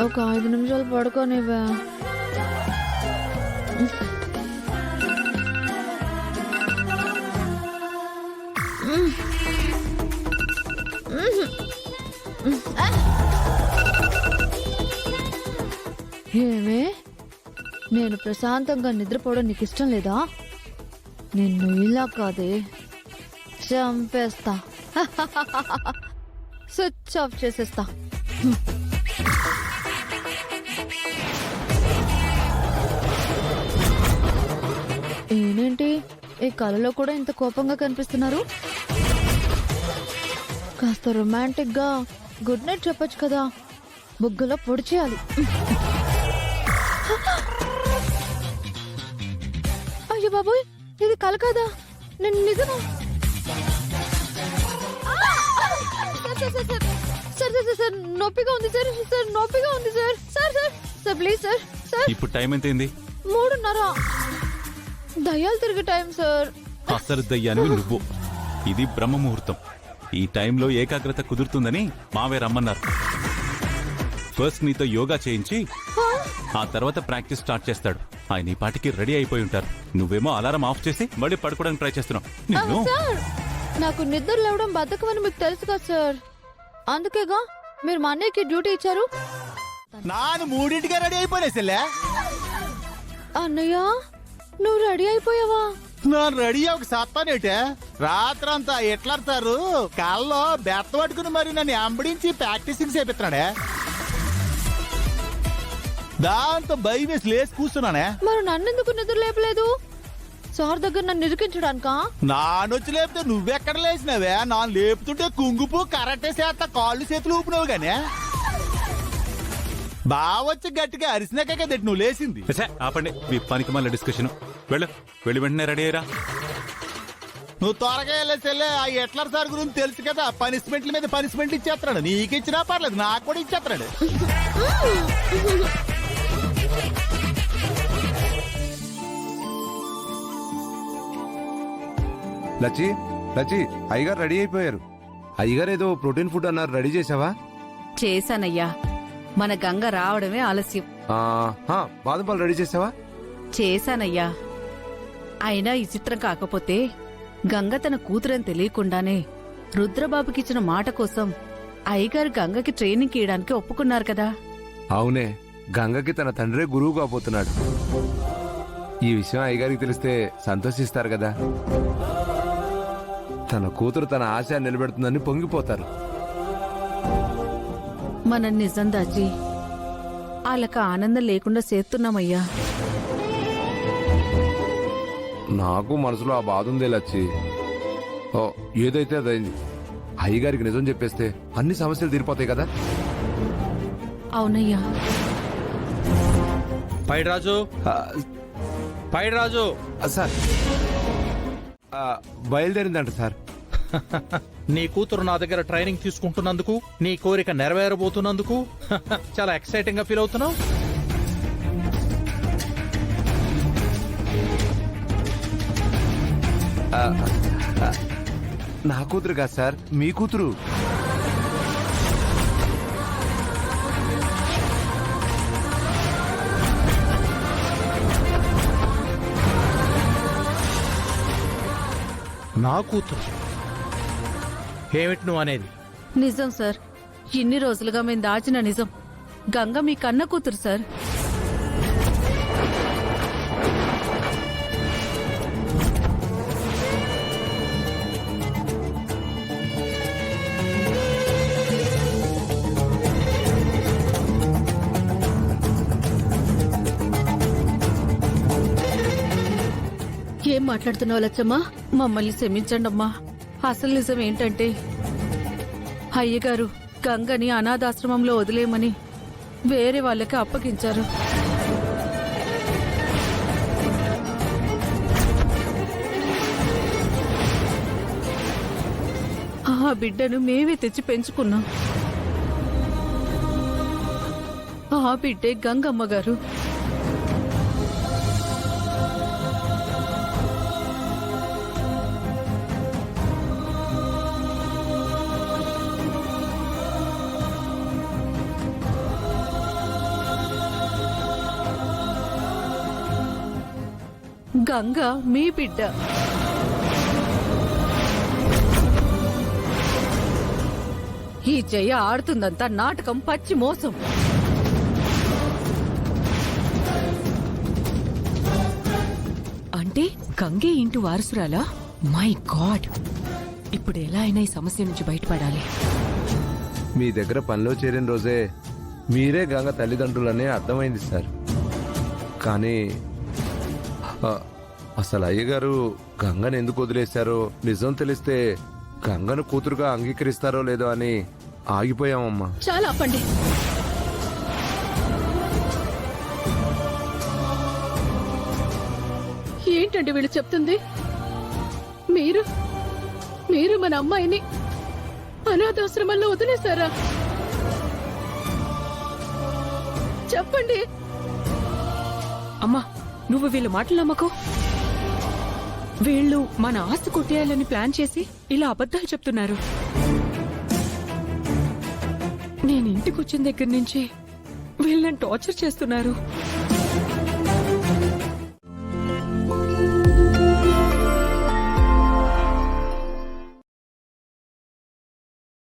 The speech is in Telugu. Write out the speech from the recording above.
ఒక 5 నిమిషాలు పడుకోనివా? ఏమే, నేను ప్రశాంతంగా నిద్రపోవడం నీకు ఇష్టం లేదా? నిన్ను ఇలా కాదే, చంపేస్తా. స్విచ్ ఆఫ్ చేసేస్తా. ఏంటి ఈ కళలో కూడా ఇంత కోపంగా కనిపిస్తున్నారు? కాస్త రొమాంటిక్ గా గుడ్ నైట్ చెప్పొచ్చు కదా, బుగ్గలో పొడి చేయాలి. అయ్యో బాబోయ్, ఇది కల కాదా, నేను నిజమా? సార్ నొప్పిగా ఉంది సార్, నొప్పిగా ఉంది సార్. Sir please sir. ఇప్పుడు టైం ఎంతైంది? 3:30. దయ్యాలు తిరిగే టైం సార్. అసలు దయ్యానివి నువ్వు. ఇది బ్రహ్మ ముహూర్తం. ఈ టైంలో ఏకాగ్రత కుదురుతుందని మావే రమ్మన్నారు. ఫస్ట్ నీతో యోగా చేయించి ఆ తర్వాత ప్రాక్టీస్ స్టార్ట్ చేస్తాడు. ఆయన ఈ పాటికి రెడీ అయిపోయి ఉంటారు. నువ్వేమో అలారం ఆఫ్ చేసి మళ్ళీ పడుకోవడానికి ట్రై చేస్తున్నావు. సార్, నాకు నిద్ర లేవడం బద్ధకమని మీకు తెలుసు కదా సార్, అందుకేగా మీరు మా అన్నయ్యకి డ్యూటీ ఇచ్చారు. నాను 3ంటికే రెడీ అయిపోయినా. అన్నయ్య, నువ్వు రెడీ అయిపోయావా? నేను రెడీ ఒక సత్తానేటే. రాత్రంతా ఎట్లాడతారు కాల్లో బెత్త పట్టుకుని మరి నన్ను అంబడించి ప్రాక్టీసింగ్ చేపిస్తున్నాడే. దాంతో భయం వేసి లేచి కూర్చున్నానే. మరి నన్నెందుకు నిద్ర లేపలేదు? సార్ దగ్గర నన్ను నిరికించడానికా? నానొచ్చి లేపితే నువ్వెక్కడ లేచినావే? నాన్న లేపుతుంటే కుంగుపు కరెక్టే చేస్తా కాళ్ళు చేతులు ఊపినావు గానే. బావొచ్చి గట్టిగా అరిసినాకే కదా నువ్వు లేచింది. ఆపండి మీ పనికి మళ్ళీ డిస్కషన్. వెళ్ళి వెంటనే రెడీ అయ్యారా? నువ్వు త్వరగా వెళ్ళేసెళ్ళే. ఆ ఎట్లర్ సార్ గురించి తెలుసు కదా, పనిష్మెంట్ల మీద పనిష్మెంట్ ఇచ్చేస్తున్నాడు. నీకు ఇచ్చినా పర్లేదు, నాకు కూడా ఇచ్చేస్తున్నాడు. లచ్చి అయ్యగారు రెడీ అయిపోయారు. అయ్యగారు ఏదో ప్రోటీన్ ఫుడ్ అన్నారు, రెడీ చేసావా? చేశానయ్యా, మన గంగ రావడమే ఆలస్యం. బాదం పాలు రెడీ చేసావా? చేశానయ్యా. అయినా ఈ చిత్రం కాకపోతే గంగ తన కూతురని తెలియకుండానే రుద్రబాబుకిచ్చిన మాట కోసం అయ్యగారు గంగకి ట్రైనింగ్ ఇయ్యడానికి ఒప్పుకున్నారు కదా. అవునే, గంగకి తన తండ్రే గురువు కాబోతున్నాడు. ఈ విషయం అయ్యగారికి తెలిస్తే సంతోషిస్తారు కదా. తన కూతురు తన ఆశ నిలబెడుతుందని పొంగిపోతారు. మనం నిజం దాచి వాళ్ళకి ఆనందం లేకుండా చేస్తున్నామయ్యా. నాకు మనసులో ఆ బాధ ఉందే లచ్చి. ఏదైతే అదైంది. అయ్యగారికి నిజం చెప్పేస్తే అన్ని సమస్యలు తీరిపోతాయి కదా. అవునయ్యా. పైరాజు సార్, బయలుదేరిందంట సార్. నీ కూతురు నా దగ్గర ట్రైనింగ్ తీసుకుంటున్నందుకు, నీ కోరిక నెరవేరబోతున్నందుకు చాలా ఎక్సైటింగ్ గా ఫీల్ అవుతున్నావు. నా కూతురు కాదు సార్, మీ కూతురు. నా కూతురు ఏమిటి నువ్వు అనేది? నిజం సార్, ఇన్ని రోజులుగా మేము దాచిన నిజం. గంగ మీ కన్న కూతురు సార్. ఏం మాట్లాడుతున్నావు లచ్చమ్మా? మమ్మల్ని క్షమించండమ్మా. అసలు నిజం ఏంటంటే అయ్యగారు గంగని అనాథాశ్రమంలో వదిలేయమని వేరే వాళ్ళకి అప్పగించారు. ఆ బిడ్డను మేమే తెచ్చి పెంచుకున్నాం. ఆ బిడ్డే గంగమ్మ గారు. గంగ మీ బిడ్డ. ఈ జయ ఆడుతుందంతా నాటకం, పచ్చి మోసం. అంటే గంగే ఇంటి వారసురాలా? మై గాడ్, ఇప్పుడు ఎలా అయినా ఈ సమస్య నుంచి బయటపడాలి. మీ దగ్గర పనిలో చేరిన రోజే మీరే గంగ తల్లిదండ్రులనే అర్థమైంది సార్. కానీ అసలు అయ్యగారు గంగను ఎందుకు వదిలేశారో, నిజం తెలిస్తే గంగను కూతురుగా అంగీకరిస్తారో లేదో అని ఆగిపోయామమ్మా. చాలా ఆపండి. ఏంటండి వీళ్ళు చెప్తుంది? మీరు మీరు మన అమ్మాయిని అనాథాశ్రమంలో వదిలేశారా? చెప్పండి. అమ్మా, నువ్వు వీళ్ళ మాటలు నమ్మకు. వీళ్ళు మన ఆస్తి కొట్టేయాలని ప్లాన్ చేసి ఇలా అబద్ధాలు చెప్తున్నారు. నేను ఇంటికి వచ్చిన దగ్గర నుంచి వీళ్ళని టార్చర్ చేస్తున్నారు.